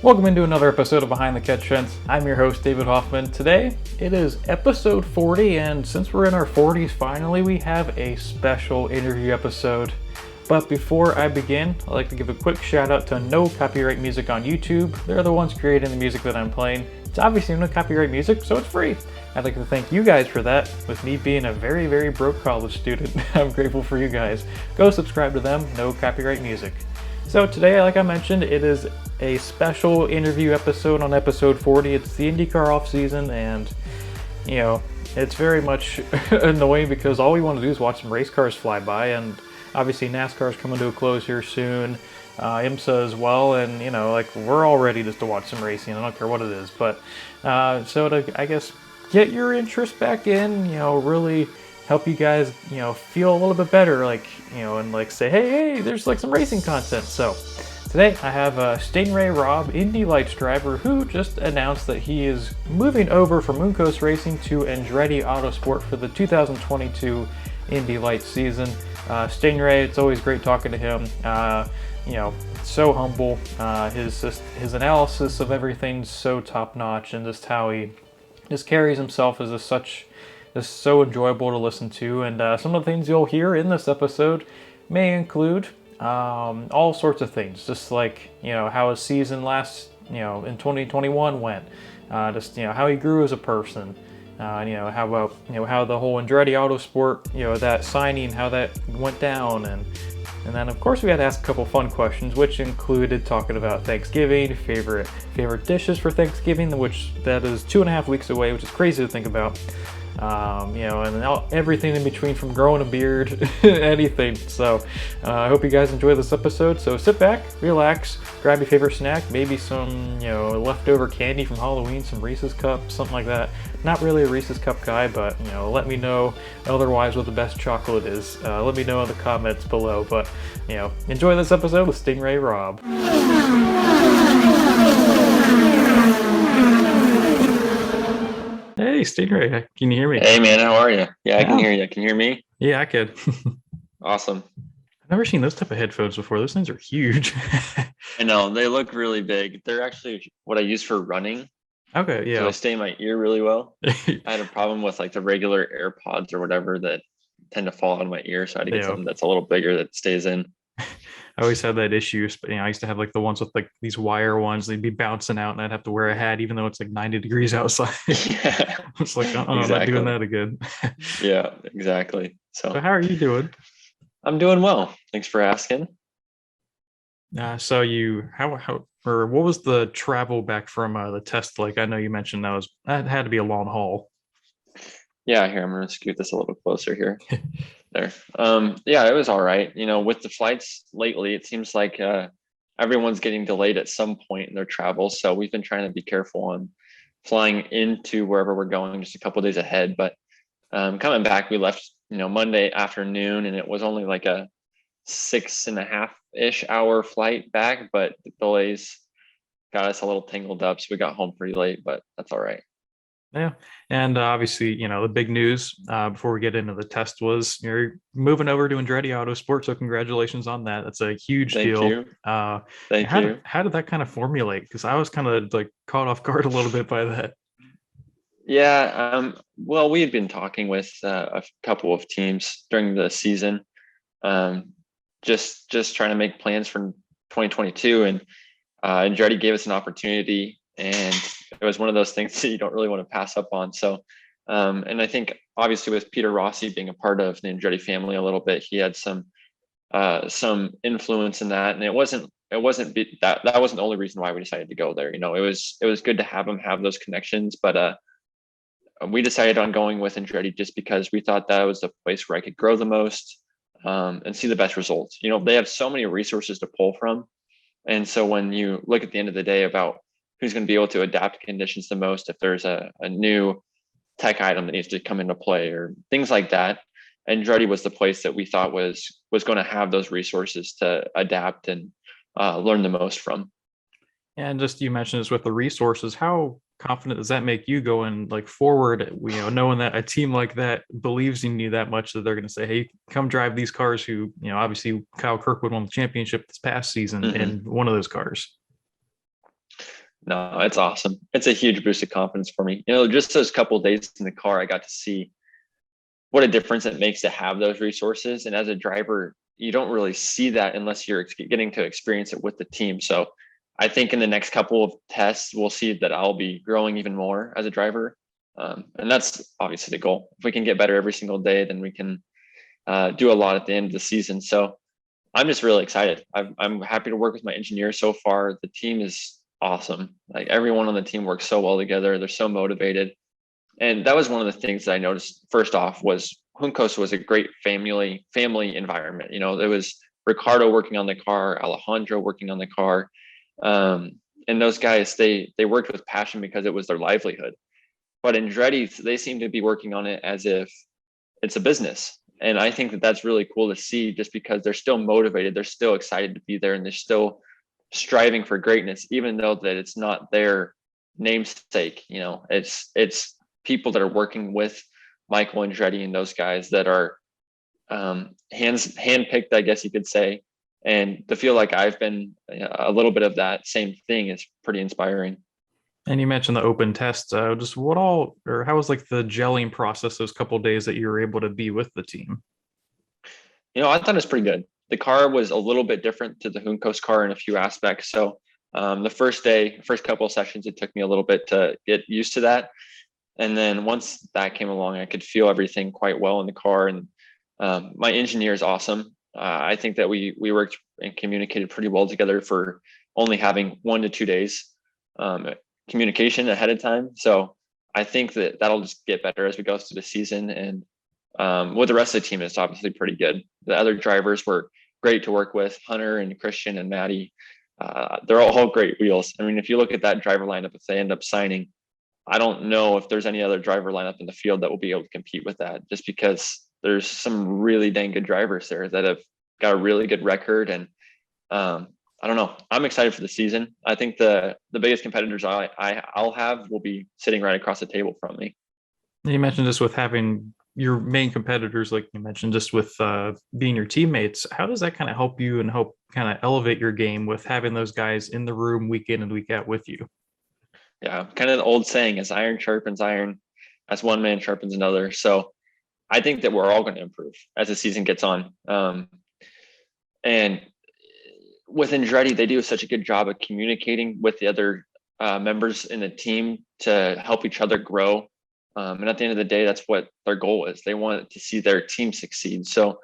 Welcome into another episode of Behind the Catch Fence. I'm your host, David Hoffman. Today, it is episode 40, and since we're in our 40s finally, we have a special interview episode. But before I begin, I'd like to give a quick shout out to No Copyright Music on YouTube. They're the ones creating the music that I'm playing. It's obviously no copyright music, so it's free. I'd like to thank you guys for that. With me being a very, very broke college student, I'm grateful for you guys. Go subscribe to them, No Copyright Music. So today, like I mentioned, it is a special interview episode on episode 40. It's the IndyCar off season, and it's very much annoying because all we want to do is watch some race cars fly by, and obviously NASCAR is coming to a close here soon. IMSA as well, and we're all ready just to watch some racing. I don't care what it is, but so to, I guess, get your interest back in, really help you guys, feel a little bit better, and say, hey, there's some racing content. So today I have Sting Ray Robb, Indy Lights driver, who just announced that he is moving over from Moon Coast Racing to Andretti Autosport for the 2022 Indy Lights season. Sting Ray, it's always great talking to him. So humble. His analysis of everything's so top notch, and just how he just carries himself is just so enjoyable to listen to. And some of the things you'll hear in this episode may include all sorts of things, just how his season last, in 2021 went, how he grew as a person, how about, how the whole Andretti Autosport, that signing, how that went down, and then of course we had to ask a couple fun questions, which included talking about Thanksgiving, favorite dishes for Thanksgiving, which that is 2.5 weeks away, which is crazy to think about. And everything in between, from growing a beard, anything. So I hope you guys enjoy this episode. So sit back, relax, grab your favorite snack, maybe some, leftover candy from Halloween, some Reese's Cups, something like that. Not really a Reese's Cup guy, but, let me know otherwise what the best chocolate is. Let me know in the comments below. But, enjoy this episode with Sting Ray Robb. Hey, Sting Ray, can you hear me? Hey, man, how are you? Yeah, I can hear you. Can you hear me? Yeah, I could. Awesome. I've never seen those type of headphones before. Those things are huge. I know, they look really big. They're actually what I use for running. Okay, yeah. So they stay in my ear really well. I had a problem with the regular AirPods or whatever that tend to fall out of my ear. So I had to get something that's a little bigger that stays in. I always had that issue. I used to have the ones with these wire ones. They'd be bouncing out, and I'd have to wear a hat even though it's 90 degrees outside. Yeah. It's exactly. I'm not doing that again. Yeah, exactly. So how are you doing? I'm doing well. Thanks for asking. So what was the travel back from the test like? I know you mentioned that had to be a long haul. Yeah, here, I'm going to scoot this a little closer here. There. Yeah, it was all right. With the flights lately, it seems like everyone's getting delayed at some point in their travels. So we've been trying to be careful on flying into wherever we're going just a couple of days ahead. But coming back, we left, Monday afternoon, and it was only a 6.5-ish hour flight back, but the delays got us a little tangled up. So we got home pretty late, but that's all right. Yeah. And obviously, the big news before we get into the test was you're moving over to Andretti Autosport. So congratulations on that. That's a huge deal. You. Thank you. How did that kind of formulate? Because I was kind of caught off guard a little bit by that. Yeah. Well, we had been talking with a couple of teams during the season, just trying to make plans for 2022. And Andretti gave us an opportunity, and it was one of those things that you don't really want to pass up on. So, and I think obviously with Peter Rossi being a part of the Andretti family a little bit, he had some influence in that. And that wasn't the only reason why we decided to go there. It was good to have him have those connections, but we decided on going with Andretti just because we thought that was the place where I could grow the most and see the best results. They have so many resources to pull from. And so when you look at the end of the day about who's going to be able to adapt to conditions the most, if there's a new tech item that needs to come into play or things like that, Andretti was the place that we thought was going to have those resources to adapt and learn the most from. And just, you mentioned this with the resources, how confident does that make you going forward, knowing that a team like that believes in you that much that they're going to say, hey, come drive these cars, who, obviously Kyle Kirkwood won the championship this past season in one of those cars? No, it's awesome. It's a huge boost of confidence for me. Just those couple of days in the car, I got to see what a difference it makes to have those resources. And as a driver, you don't really see that unless you're getting to experience it with the team. So I think in the next couple of tests, we'll see that I'll be growing even more as a driver. And that's obviously the goal. If we can get better every single day, then we can do a lot at the end of the season. So I'm just really excited. I'm happy to work with my engineer so far. The team is awesome. Like everyone on the team works so well together. They're so motivated. And that was one of the things that I noticed first off was Juncos was a great family environment. There was Ricardo working on the car, Alejandro working on the car. And those guys, they worked with passion because it was their livelihood. But Andretti, they seem to be working on it as if it's a business. And I think that that's really cool to see just because they're still motivated. They're still excited to be there and they're still striving for greatness, even though that it's not their namesake. It's people that are working with Michael Andretti and those guys that are handpicked, I guess you could say. And to feel like I've been a little bit of that same thing is pretty inspiring. And you mentioned the open test. Just what all, or how was like the gelling process those couple of days that you were able to be with the team? I thought it was pretty good. The car was a little bit different to the Juncos car in a few aspects. So the first couple of sessions, it took me a little bit to get used to that. And then once that came along, I could feel everything quite well in the car. And my engineer is awesome. I think that we worked and communicated pretty well together for only having 1 to 2 days communication ahead of time. So I think that that'll just get better as we go through the season. And with the rest of the team, it's obviously pretty good. The other drivers were great to work with. Hunter and Christian and Maddie, they're all great wheels. I mean, if you look at that driver lineup, if they end up signing, I don't know if there's any other driver lineup in the field that will be able to compete with that, just because there's some really dang good drivers there that have got a really good record. And I don't know. I'm excited for the season. I think the biggest competitors I'll have will be sitting right across the table from me. You mentioned just with having your main competitors, like you mentioned, just with being your teammates. How does that kind of help you and help kind of elevate your game with having those guys in the room week in and week out with you? Yeah, kind of the old saying is iron sharpens iron, as one man sharpens another. So I think that we're all going to improve as the season gets on. And with Andretti, they do such a good job of communicating with the other members in the team to help each other grow. And at the end of the day, that's what their goal is. They want to see their team succeed. So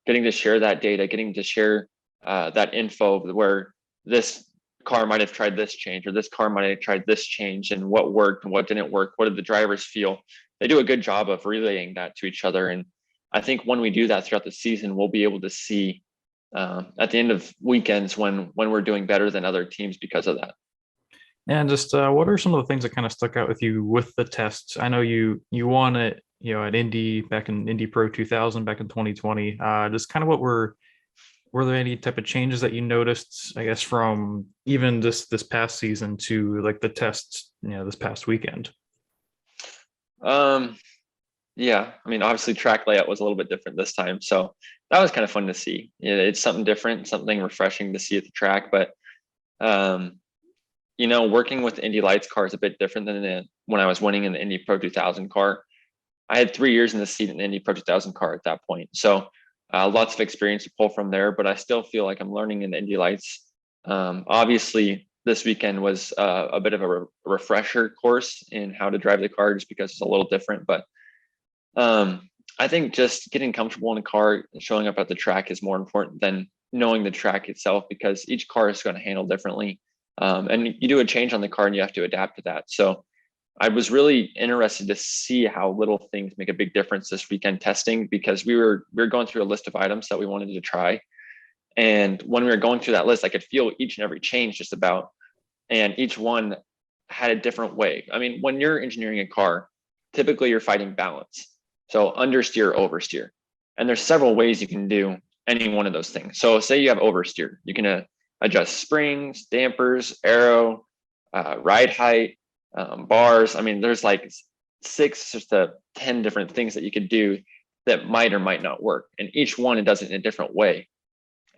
getting to share that data, getting to share that info where this car might have tried this change or this car might have tried this change and what worked and what didn't work. What did the drivers feel? They do a good job of relaying that to each other. And I think when we do that throughout the season, we'll be able to see at the end of weekends when we're doing better than other teams because of that. And just what are some of the things that kind of stuck out with you with the tests? I know you won it, at Indy back in Indy Pro 2000 back in 2020. Just kind of were there any type of changes that you noticed, I guess, from even this past season to like the tests, this past weekend? Yeah, I mean, obviously track layout was a little bit different this time, so that was kind of fun to see. It's something different, something refreshing to see at the track. But working with the Indy Lights car is a bit different than when I was winning in the Indy Pro 2000 car. I had 3 years in the seat in the Indy Pro 2000 car at that point, so lots of experience to pull from there. But I still feel like I'm learning in the Indy Lights. Obviously, this weekend was a bit of a refresher course in how to drive the car, just because it's a little different. But I think just getting comfortable in a car and showing up at the track is more important than knowing the track itself, because each car is going to handle differently. And you do a change on the car and you have to adapt to that. So I was really interested to see how little things make a big difference this weekend testing, because we were going through a list of items that we wanted to try. And when we were going through that list, I could feel each and every change just about, and each one had a different way. I mean, when you're engineering a car, typically you're fighting balance. So understeer, oversteer. And there's several ways you can do any one of those things. So say you have oversteer, you can adjust springs, dampers, aero, ride height, bars. I mean, there's like 6 to 10 different things that you could do that might or might not work. And each one, it does it in a different way.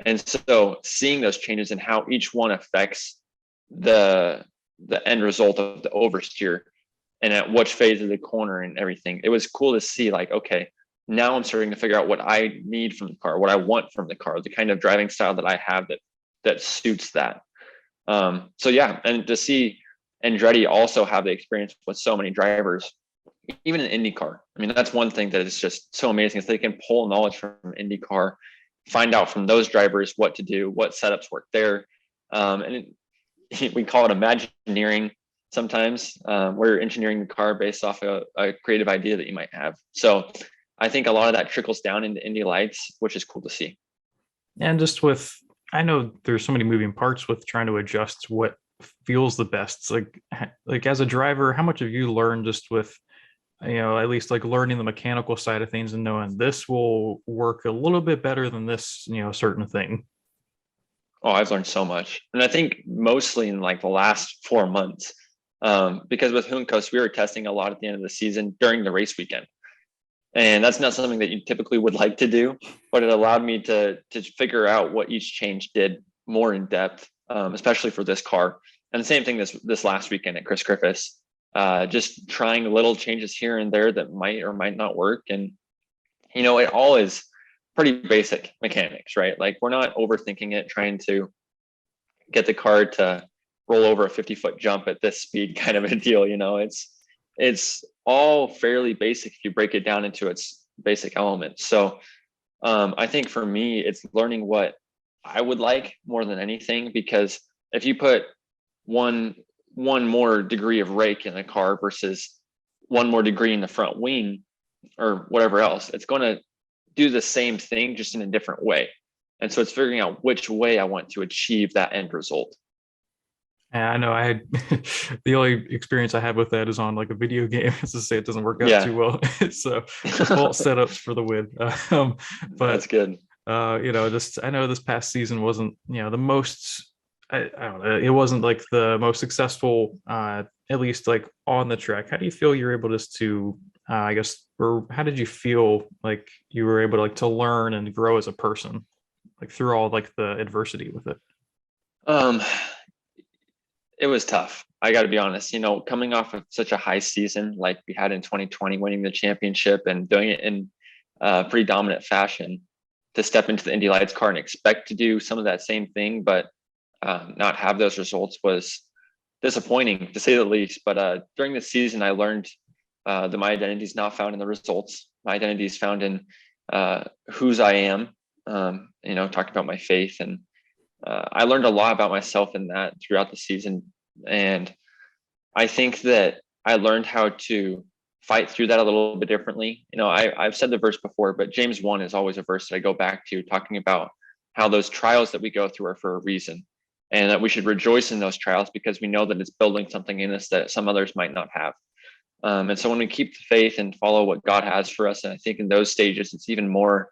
And so seeing those changes and how each one affects the the end result of the oversteer and at which phase of the corner and everything. It was cool to see, like, okay, now I'm starting to figure out what I need from the car, what I want from the car, the kind of driving style that I have that suits that. So yeah, and to see Andretti also have the experience with so many drivers, even in IndyCar. I mean, that's one thing that is just so amazing is they can pull knowledge from IndyCar, find out from those drivers what to do, what setups work there. We call it Imagineering sometimes. We're engineering the car based off a creative idea that you might have. So I think a lot of that trickles down into Indy Lights, which is cool to see. And just with, I know there's so many moving parts with trying to adjust what feels the best. It's like as a driver, how much have you learned just with, at least like learning the mechanical side of things and knowing this will work a little bit better than this, certain thing? Oh, I've learned so much. And I think mostly in like the last 4 months, because with Juncos, we were testing a lot at the end of the season during the race weekend. And that's not something that you typically would like to do, but it allowed me to figure out what each change did more in depth, especially for this car. And the same thing this last weekend at Chris Griffiths, just trying little changes here and there that might or might not work. And, it all is pretty basic mechanics, right? Like we're not overthinking it, trying to get the car to roll over a 50-foot jump at this speed kind of a deal. It's all fairly basic if you break it down into its basic elements. So I think for me, it's learning what I would like more than anything, because if you put one more degree of rake in a car versus one more degree in the front wing or whatever else, it's going to do the same thing just in a different way. And so it's figuring out which way I want to achieve that end result. And I know I had the only experience I had with that is on like a video game. As to say, it doesn't work out too well. So default setups for the win. But that's good. Just I know this past season wasn't the most. I don't know. It wasn't like the most successful, at least like on the track. How do you feel you're able just to, I guess, or how did you feel like you were able to to learn and grow as a person, like through all like the adversity with it? It was tough. I got to be honest, coming off of such a high season like we had in 2020, winning the championship and doing it in pretty dominant fashion, to step into the Indy Lights car and expect to do some of that same thing, but not have those results was disappointing to say the least. But during the season, I learned that my identity is not found in the results. My identity is found in whose I am, talking about my faith. And I learned a lot about myself in that throughout the season. And I think that I learned how to fight through that a little bit differently. I've said the verse before, but James 1 is always a verse that I go back to, talking about how those trials that we go through are for a reason, and that we should rejoice in those trials because we know that it's building something in us that some others might not have. And so when we keep the faith and follow what God has for us, and I think in those stages, it's even more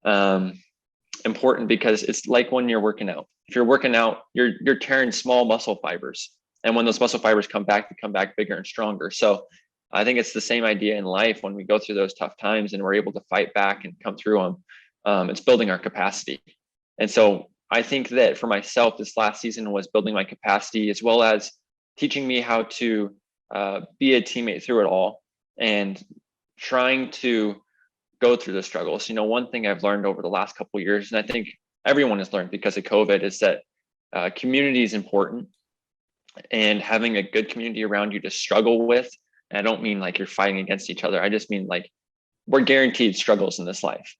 important, because it's like when you're working out. If you're working out, you're tearing small muscle fibers. And when those muscle fibers come back, they come back bigger and stronger. So I think it's the same idea in life. When we go through those tough times and we're able to fight back and come through them, it's building our capacity. And so I think that for myself, this last season was building my capacity, as well as teaching me how to be a teammate through it all, and trying to go through the struggles. One thing I've learned over the last couple of years, and I think everyone has learned because of COVID, is that community is important, and having a good community around you to struggle with. And I don't mean like you're fighting against each other. I just mean like we're guaranteed struggles in this life.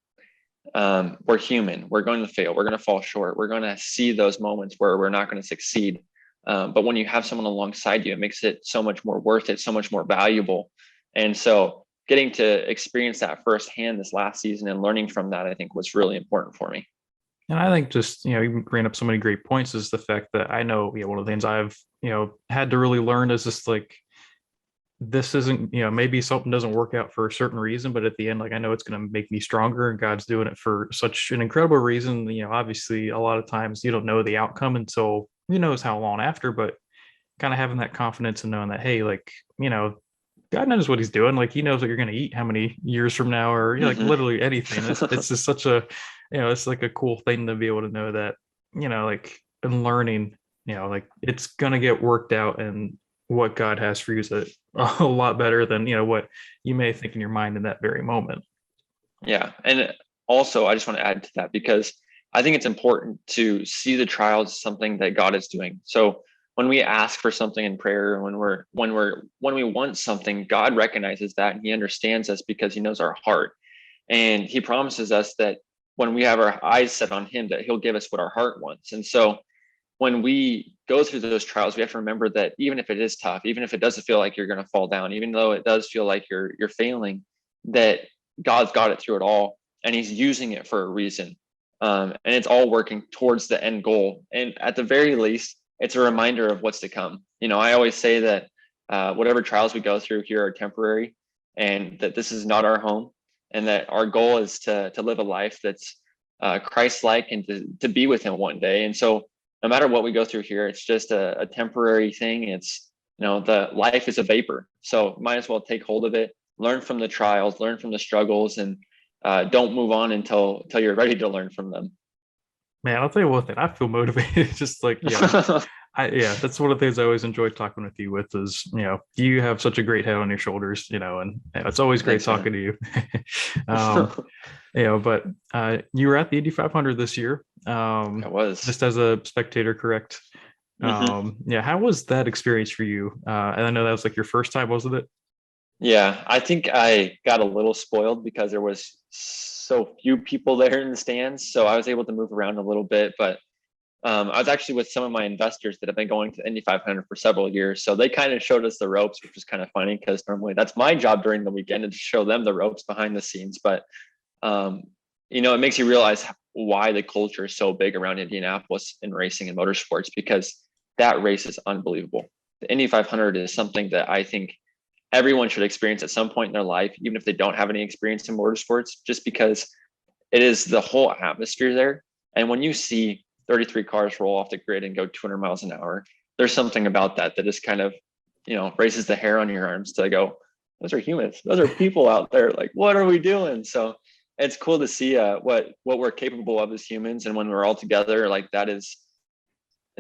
We're human. We're going to fail. We're going to fall short. We're going to see those moments where we're not going to succeed. But when you have someone alongside you, it makes it so much more worth it, so much more valuable. And so getting to experience that firsthand this last season and learning from that, I think was really important for me. And I think just, you bring up so many great points, is the fact that I know, one of the things I've, had to really learn is just like, this isn't, maybe something doesn't work out for a certain reason, but at the end, like, I know it's going to make me stronger, and God's doing it for such an incredible reason. Obviously a lot of times you don't know the outcome until who knows how long after, but kind of having that confidence and knowing that, hey, like, God knows what he's doing. Like, he knows what you're going to eat how many years from now, or like literally anything. It's just such a, it's like a cool thing to be able to know that, like, and learning like it's gonna get worked out, and what God has for you is a lot better than what you may think in your mind in that very moment. Yeah. And also, I just want to add to that because I think it's important to see the trials as something that God is doing. So when we ask for something in prayer, when we want something, God recognizes that and he understands us because he knows our heart. And he promises us that when we have our eyes set on him, that he'll give us what our heart wants. And so when we go through those trials, we have to remember that even if it is tough, even if it doesn't feel like you're going to fall down, even though it does feel like you're failing, that God's got it through it all, and he's using it for a reason. And it's all working towards the end goal. And at the very least, it's a reminder of what's to come. I always say that whatever trials we go through here are temporary, and that this is not our home, and that our goal is to live a life that's Christ-like and to be with him one day. And so no matter what we go through here, it's just a temporary thing. It's, the life is a vapor. So might as well take hold of it, learn from the trials, learn from the struggles, and don't move on until you're ready to learn from them. Man, I'll tell you one thing, I feel motivated. Just like, that's one of the things I always enjoy talking with you with is, you have such a great head on your shoulders, and it's always great Thanks, talking man. to you. But you were at the Indy 500 this year, I was. just as a spectator, correct? Mhm. Yeah, how was that experience for you? And I know that was like your first time, wasn't it? Yeah, I think I got a little spoiled because there was so few people there in the stands, so I was able to move around a little bit. But I was actually with some of my investors that have been going to Indy 500 for several years, so they kind of showed us the ropes, which was kind of funny because normally that's my job during the weekend, to show them the ropes behind the scenes. But um, it makes you realize why the culture is so big around Indianapolis in racing and motorsports, because that race is unbelievable. The Indy 500 is something that I think everyone should experience at some point in their life, even if they don't have any experience in motorsports, just because it is the whole atmosphere there. And when you see 33 cars roll off the grid and go 200 miles an hour, there's something about that that just kind of, raises the hair on your arms to go, those are humans. Those are people out there. Like, what are we doing? So it's cool to see what we're capable of as humans. And when we're all together, like that it's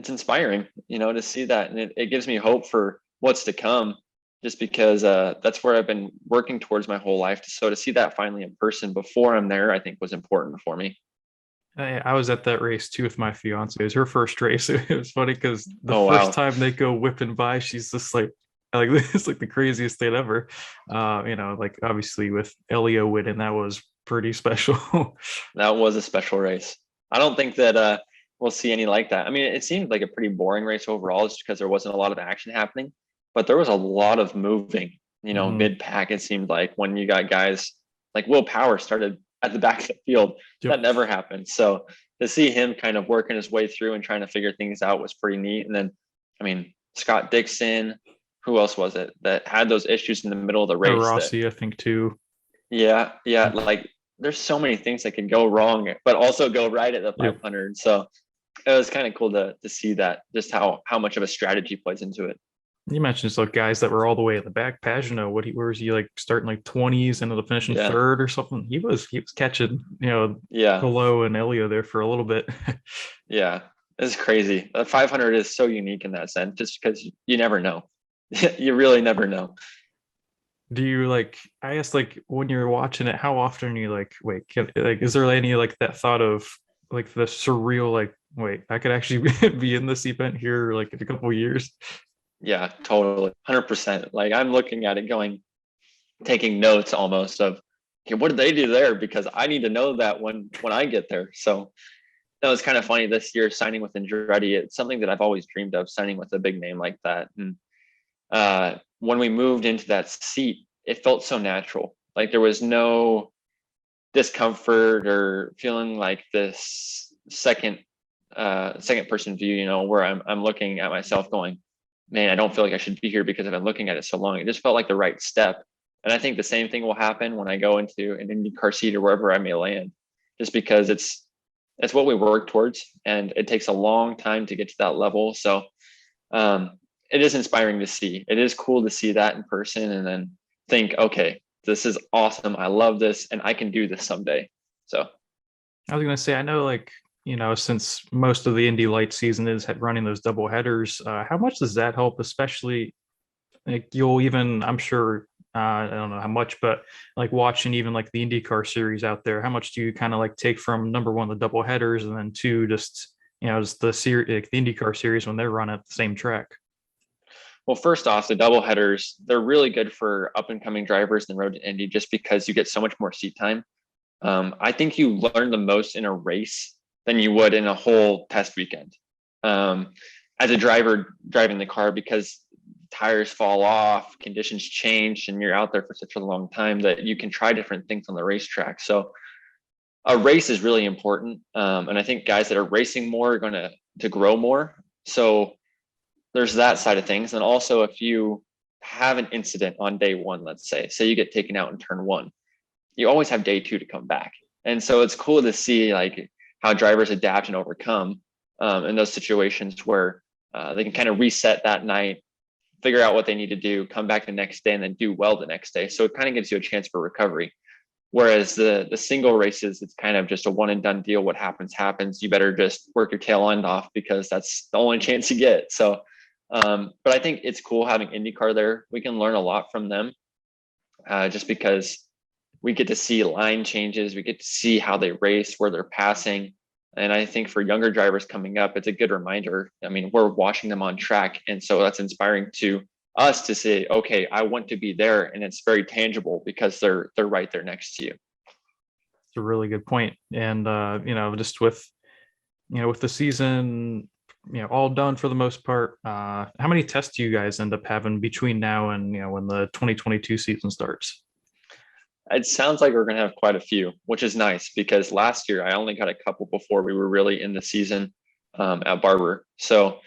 inspiring, to see that. And it gives me hope for what's to come, just because that's where I've been working towards my whole life. So to see that finally in person before I'm there, I think was important for me. I was at that race too with my fiance. It was her first race. It was funny because the Oh, first wow. time they go whipping by, she's just like this is like the craziest thing ever. Like obviously with Elio winning, that was pretty special. That was a special race. I don't think that we'll see any like that. I mean, it seemed like a pretty boring race overall just because there wasn't a lot of action happening, but there was a lot of moving, Mhm. mid pack. It seemed like when you got guys like Will Power started at the back of the field, that Yep. never happened. So to see him kind of working his way through and trying to figure things out was pretty neat. And then, I mean, Scott Dixon, who else was it that had those issues in the middle of the race that, Rossi, I think too. yeah, like there's so many things that can go wrong, but also go right at the Yep. 500. So it was kind of cool to see that, just how much of a strategy plays into it. You mentioned some guys that were all the way at the back. Pagano, where was he like starting like 20s into the finishing Yeah, third or something? He was catching, yeah, Hello and Elio there for a little bit. yeah. It's crazy. The 500 is so unique in that sense, just because you never know. You really never know. Do you like, I guess like when you're watching it, how often are you like, wait, is there any like that thought of like the surreal, like, wait, I could actually be in this event here like in a couple of years? Yeah, totally, 100%. Like I'm looking at it, going, taking notes almost of, okay, what did they do there? Because I need to know that when I get there. So that was kind of funny this year signing with Andretti. It's something that I've always dreamed of, signing with a big name like that. And when we moved into that seat, it felt so natural. Like there was no discomfort or feeling like this second person view, where I'm looking at myself going, man, I don't feel like I should be here because I've been looking at it so long. It just felt like the right step. And I think the same thing will happen when I go into an IndyCar seat or wherever I may land, just because it's what we work towards, and it takes a long time to get to that level. So it is inspiring to see. It is cool to see that in person and then think, okay, this is awesome. I love this and I can do this someday. So I was gonna say, I know like since most of the Indy Light season is running those double headers, how much does that help, especially like you'll even, I'm sure, I don't know how much, but like watching even like the IndyCar series out there, how much do you kind of like take from number one, the double headers, and then two, just the series, like the IndyCar series when they're run at the same track? Well, first off, the double headers, they're really good for up and coming drivers in the road to Indy just because you get so much more seat time. I think you learn the most in a race than you would in a whole test weekend. Um, as a driver driving the car, because tires fall off, conditions change, and you're out there for such a long time that you can try different things on the racetrack. So a race is really important. And I think guys that are racing more are going to grow more. So there's that side of things. And also if you have an incident on day one, let's say you get taken out in turn one, you always have day two to come back. And so it's cool to see like how drivers adapt and overcome in those situations where they can kind of reset that night, figure out what they need to do, come back the next day and then do well the next day. So it kind of gives you a chance for recovery. Whereas the single races, it's kind of just a one and done deal. What happens, happens. You better just work your tail end off because that's the only chance you get. So, but I think it's cool having IndyCar there. We can learn a lot from them just because we get to see line changes. We get to see how they race, where they're passing. And I think for younger drivers coming up, it's a good reminder. I mean, we're watching them on track. And so that's inspiring to us to say, okay, I want to be there. And it's very tangible because they're right there next to you. It's a really good point. And just with the season, all done for the most part, how many tests do you guys end up having between now and when the 2022 season starts? It sounds like we're going to have quite a few, which is nice because last year I only got a couple before we were really in the season at Barber. So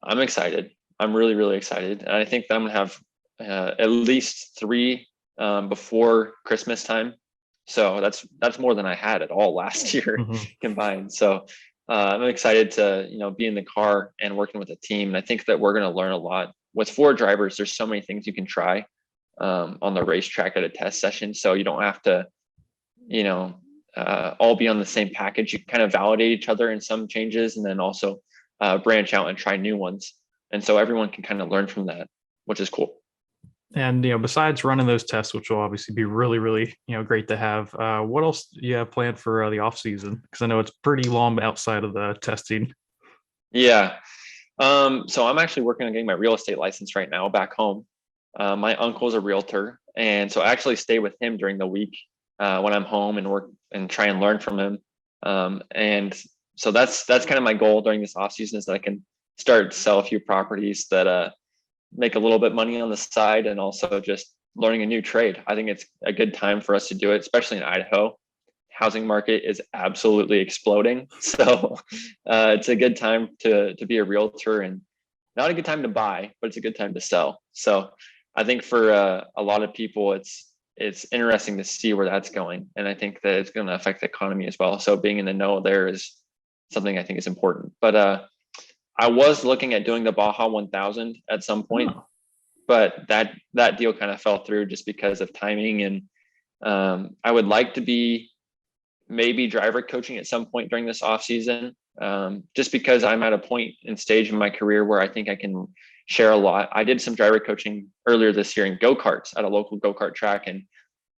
I'm excited. I'm really, really excited. And I think that I'm going to have at least three before Christmas time. So that's more than I had at all last year combined. So I'm excited to, be in the car and working with a team. And I think that we're going to learn a lot. With four drivers, there's so many things you can try on the racetrack at a test session. So you don't have to, all be on the same package. You kind of validate each other in some changes and then also branch out and try new ones. And so everyone can kind of learn from that, which is cool. And besides running those tests, which will obviously be really, really great to have, what else do you have planned for the off season? Because I know it's pretty long outside of the testing. Yeah. So I'm actually working on getting my real estate license right now back home. My uncle's a realtor, and so I actually stay with him during the week when I'm home and work and try and learn from him. And so that's kind of my goal during this off season is that I can start to sell a few properties that make a little bit money on the side and also just learning a new trade. I think it's a good time for us to do it, especially in Idaho. Housing market is absolutely exploding. So it's a good time to be a realtor and not a good time to buy, but it's a good time to sell. So I think for a lot of people, it's interesting to see where that's going. And I think that it's going to affect the economy as well. So being in the know there is something I think is important. But I was looking at doing the Baja 1000 at some point, but that deal kind of fell through just because of timing. And I would like to be maybe driver coaching at some point during this off season, just because I'm at a point and stage in my career where I think I can share a lot. I did some driver coaching earlier this year in go-karts at a local go-kart track and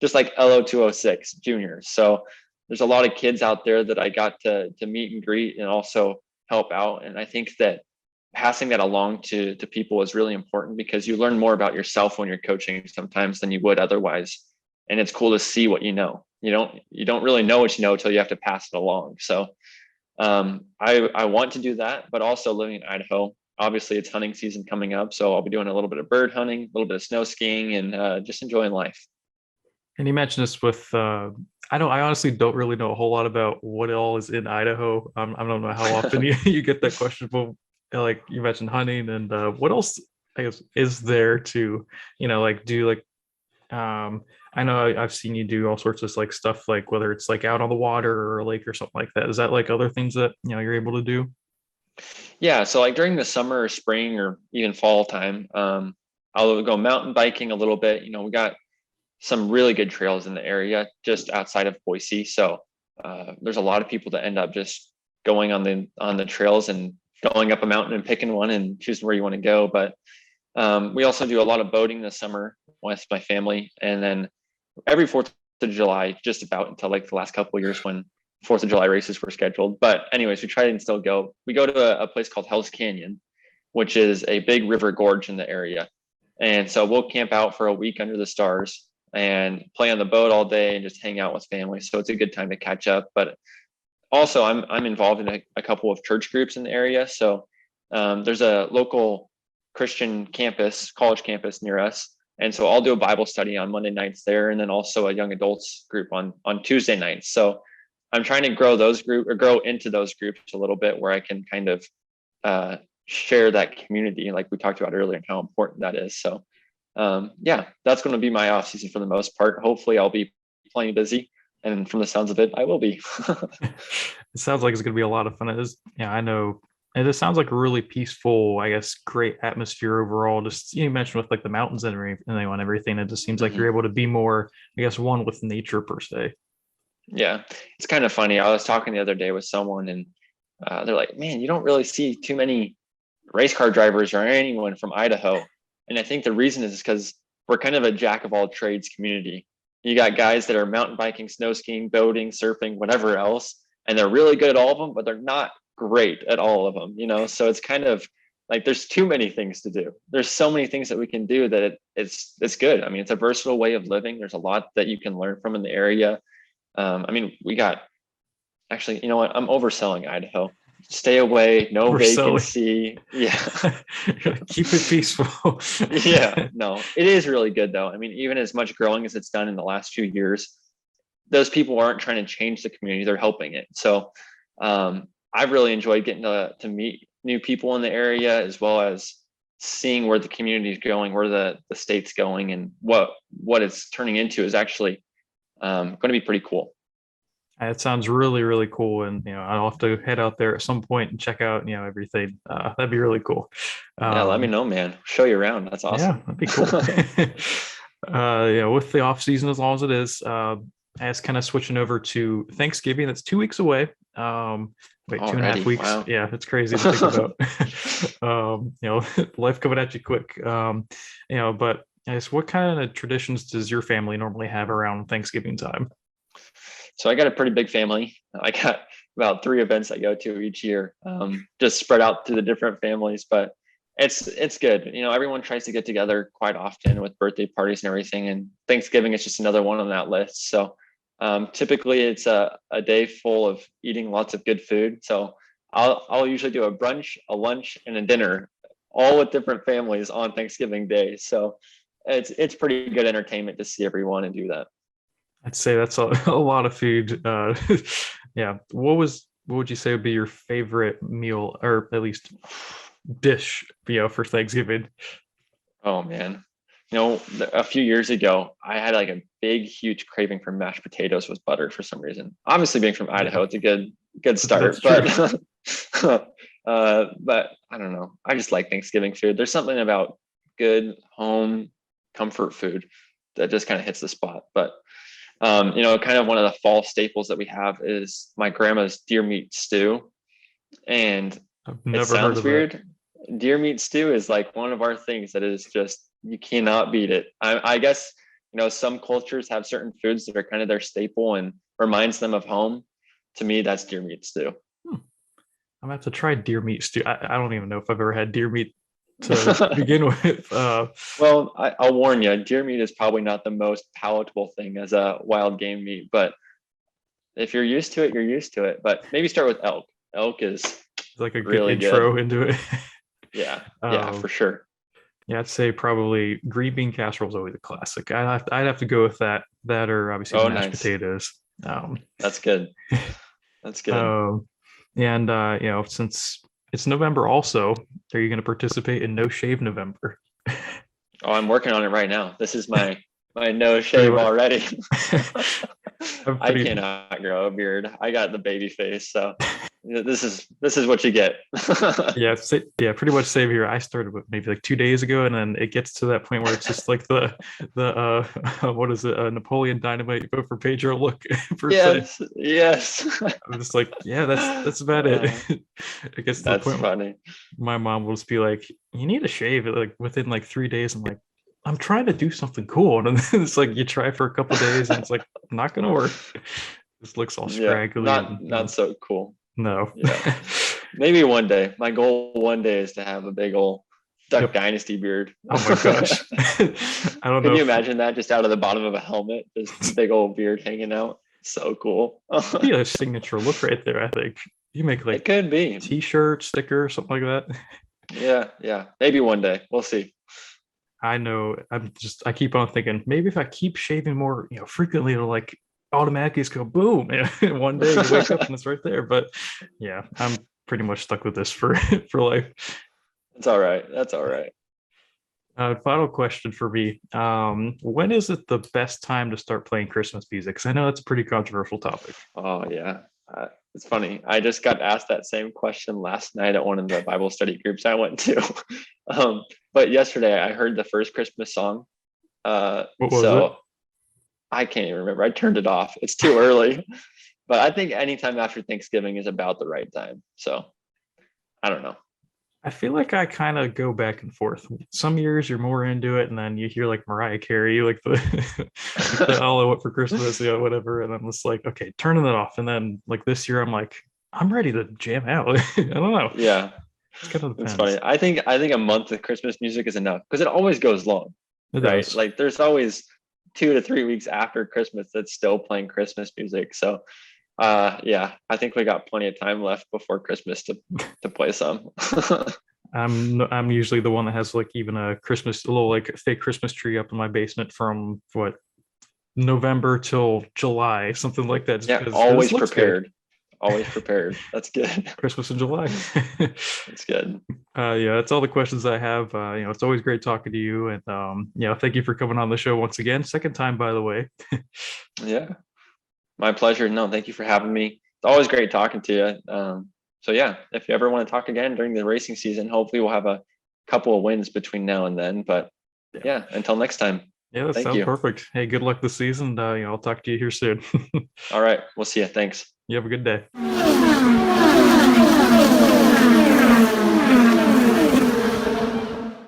just like LO206 juniors. So there's a lot of kids out there that I got to meet and greet and also help out. And I think that passing that along to people is really important because you learn more about yourself when you're coaching sometimes than you would otherwise. And it's cool to see what you know. You don't really know what you know until you have to pass it along. So I want to do that, but also living in Idaho, obviously it's hunting season coming up. So I'll be doing a little bit of bird hunting, a little bit of snow skiing and just enjoying life. And you mentioned this with, I honestly don't really know a whole lot about what all is in Idaho. I don't know how often you get that question, but like you mentioned hunting and what else I guess is there to, do like, I know I've seen you do all sorts of like stuff, like whether it's like out on the water or a lake or something like that. Is that like other things that, you're able to do? Yeah. So like during the summer or spring or even fall time, I'll go mountain biking a little bit. We got some really good trails in the area just outside of Boise. So there's a lot of people that end up just going on the trails and going up a mountain and picking one and choosing where you want to go. But we also do a lot of boating this summer with my family, and then every 4th of July, just about until like the last couple of years when 4th of July races were scheduled. But anyways, we try and still go. We go to a place called Hell's Canyon, which is a big river gorge in the area. And so we'll camp out for a week under the stars and play on the boat all day and just hang out with family. So it's a good time to catch up. But also I'm involved in a couple of church groups in the area. So there's a local Christian campus, college campus near us. And so I'll do a Bible study on Monday nights there, and then also a young adults group on Tuesday nights. So I'm trying to grow into those groups a little bit, where I can kind of share that community, like we talked about earlier, and how important that is. So yeah, that's going to be my off season for the most part. Hopefully I'll be plenty busy, and from the sounds of it, I will be. It sounds like it's going to be a lot of fun. It is, yeah, I know. And it sounds like a really peaceful, I guess, great atmosphere overall. Just you mentioned with like the mountains and everything, it just seems like you're able to be more, I guess, one with nature per se. Yeah, it's kind of funny. I was talking the other day with someone, and they're like, "Man, you don't really see too many race car drivers or anyone from Idaho." And I think the reason is because we're kind of a jack of all trades community. You got guys that are mountain biking, snow skiing, boating, surfing, whatever else, and they're really good at all of them, but they're not great at all of them, so it's kind of like there's too many things to do. There's so many things that we can do that it's good. I mean, it's a versatile way of living. There's a lot that you can learn from in the area. I mean, we got, actually, you know what, I'm overselling Idaho. Stay away, no vacancy. Yeah. Keep it peaceful. Yeah, no, it is really good though. I mean, even as much growing as it's done in the last few years, those people aren't trying to change the community, they're helping it. So I've really enjoyed getting to meet new people in the area, as well as seeing where the community is going, where the state's going, and what it's turning into is actually going to be pretty cool. It sounds really, really cool. And, I'll have to head out there at some point and check out, everything. That'd be really cool. Yeah, let me know, man. Show you around. That's awesome. Yeah, that'd be cool. With the off season, as long as it is, as kind of switching over to Thanksgiving, that's 2 weeks away. Wait, Already? 2.5 weeks. Wow. Yeah, it's crazy to think about. Life coming at you quick. But I guess, what kind of traditions does your family normally have around Thanksgiving time? So I got a pretty big family. I got about 3 events I go to each year, just spread out to the different families, but it's good. Everyone tries to get together quite often with birthday parties and everything, and Thanksgiving is just another one on that list. So typically it's a day full of eating lots of good food. So I'll usually do a brunch, a lunch, and a dinner, all with different families on Thanksgiving Day. So it's pretty good entertainment to see everyone and do that. I'd say that's a lot of food. Yeah. What would you say would be your favorite meal, or at least dish, for Thanksgiving? Oh man. A few years ago, I had like a big, huge craving for mashed potatoes with butter for some reason. Obviously, being from Idaho, it's a good start. But but I don't know. I just like Thanksgiving food. There's something about good home comfort food that just kind of hits the spot. But kind of one of the fall staples that we have is my grandma's deer meat stew. And it sounds weird. Deer meat stew is like one of our things that is just, you cannot beat it. I guess, some cultures have certain foods that are kind of their staple and reminds them of home. To me, that's deer meat stew. I'm gonna have to try deer meat stew. I don't even know if I've ever had deer meat to begin with. Well, I'll warn you, deer meat is probably not the most palatable thing as a wild game meat, but if you're used to it, you're used to it. But maybe start with elk. Elk is like a really good intro into it. Yeah, for sure. Yeah, I'd say probably green bean casserole is always a classic. I'd have to go with that or obviously mashed potatoes. That's good. That's good. And since it's November also, are you going to participate in No Shave November? Oh, I'm working on it right now. This is my no shave already. I cannot grow a beard. I got the baby face, so this is what you get. Yeah, pretty much same here. I started with maybe like 2 days ago, and then it gets to that point where it's just like the what is it, Napoleon Dynamite vote for Pedro look per se. Yes. I'm just like, yeah, that's about it. It gets to the That's point where funny. my mom will just be like, you need to shave it like within like 3 days. I'm like, I'm trying to do something cool, and then it's like you try for a couple days, and it's like not gonna work. This looks all Yeah, scraggly not so cool. no. Yeah. Maybe one day. My goal one day is to have a big old Duck Yep. Dynasty beard. Oh my gosh. I don't know. Can you imagine that just out of the bottom of a helmet, just big old beard hanging out? So cool. It'd be a signature look right there, I think. You make It like could be. t-shirt, sticker, something like that. Yeah. Maybe one day. We'll see. I know I keep on thinking maybe if I keep shaving more, frequently, it'll like automatically just go boom. One day you wake up and it's right there. But yeah, I'm pretty much stuck with this for life. It's all right. That's all right. Final question for me. When is it the best time to start playing Christmas music? Because I know that's a pretty controversial topic. Oh yeah. It's funny. I just got asked that same question last night at one of the Bible study groups I went to. But yesterday I heard the first Christmas song. What was it? I can't even remember. I turned it off. It's too early. But I think anytime after Thanksgiving is about the right time. So I don't know. I feel like I kind of go back and forth. Some years you're more into it, and then you hear like Mariah Carey, like the All I Want for Christmas, whatever. And I'm just like, okay, turning it off. And then like this year, I'm like, I'm ready to jam out. I don't know. Yeah, It's kind of it's depends. funny. I think a month of Christmas music is enough because it always goes long, It right? does. Like there's always 2 to 3 weeks after Christmas that's still playing Christmas music. So yeah, I think we got plenty of time left before Christmas to play some. I'm usually the one that has like even a little like fake Christmas tree up in my basement from what November till July, something like that. Just Yeah, because it always just looks good. prepared. Always prepared. That's good. Christmas in July. That's good. Yeah, that's all the questions I have. It's always great talking to you, and thank you for coming on the show once again. Second time, by the way. Yeah, my pleasure. No, thank you for having me. It's always great talking to you. So yeah, if you ever want to talk again during the racing season, hopefully we'll have a couple of wins between now and then. But yeah, until next time. Yeah, that Thank sounds you. perfect. Hey, good luck this season. I'll talk to you here soon. All right, we'll see you. Thanks. You have a good day.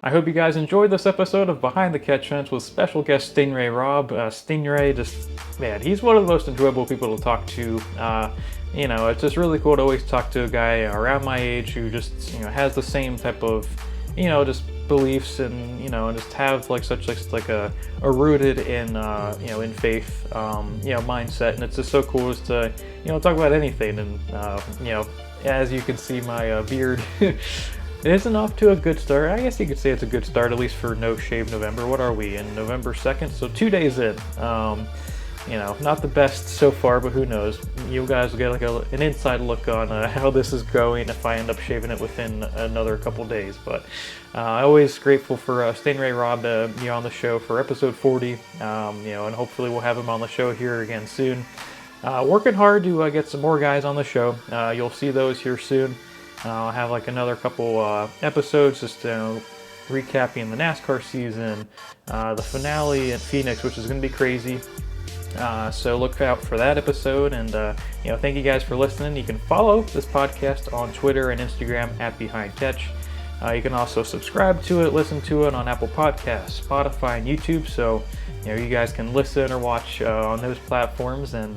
I hope you guys enjoyed this episode of Behind the Catch Fence with special guest Sting Ray Robb. Sting Ray, man, he's one of the most enjoyable people to talk to. It's just really cool to always talk to a guy around my age who just, has the same type of, just beliefs and, and just have like such like a rooted in, in faith, mindset. And it's just so cool just to, talk about anything. And, as you can see, my beard isn't off to a good start. I guess you could say it's a good start, at least for No Shave November. What are we in November 2nd? So 2 days in. Not the best so far, but who knows? You guys will get like an inside look on how this is going if I end up shaving it within another couple days. But always grateful for Sting Ray Robb to be on the show for episode 40. And hopefully we'll have him on the show here again soon. Working hard to get some more guys on the show. You'll see those here soon. I'll have like another couple episodes just recapping the NASCAR season, the finale at Phoenix, which is going to be crazy. So look out for that episode, and thank you guys for listening. You can follow this podcast on Twitter and Instagram at Behind Catch. You can also subscribe to it, listen to it on Apple Podcasts, Spotify, and YouTube. So you guys can listen or watch on those platforms. And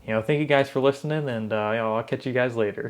thank you guys for listening, and I'll catch you guys later.